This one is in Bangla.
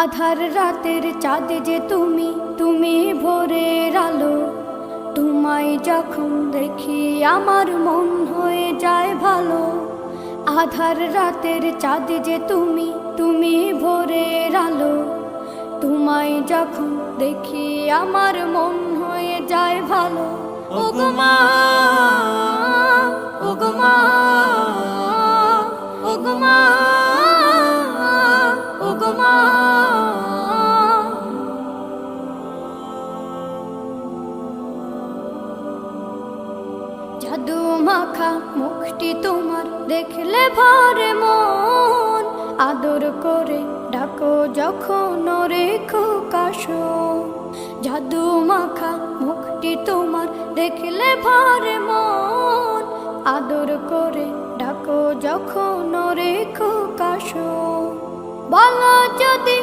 আধার রাতের চাঁদ যে তুমি, তুমি ভোরের আলো। তোমায় যখন দেখি আমার মন হয়ে যায় ভালো। আধার রাতের চাঁদ যে তুমি, তুমি ভোরের আলো। তোমায় যখন দেখি আমার মন হয়ে যায় ভালো। ওগো মা, ওগো মা, ওগো মা, ওগো মা। জাদু মাখা মুখটি তোমার দেখলে ভরে মন। আদর করে ডাকো যখন রেখো কাশো। জাদু মাখা মুখটি তোমার দেখলে ভরে মন। আদর করে ডাকো যখন রেখো কাশো। বলো যদি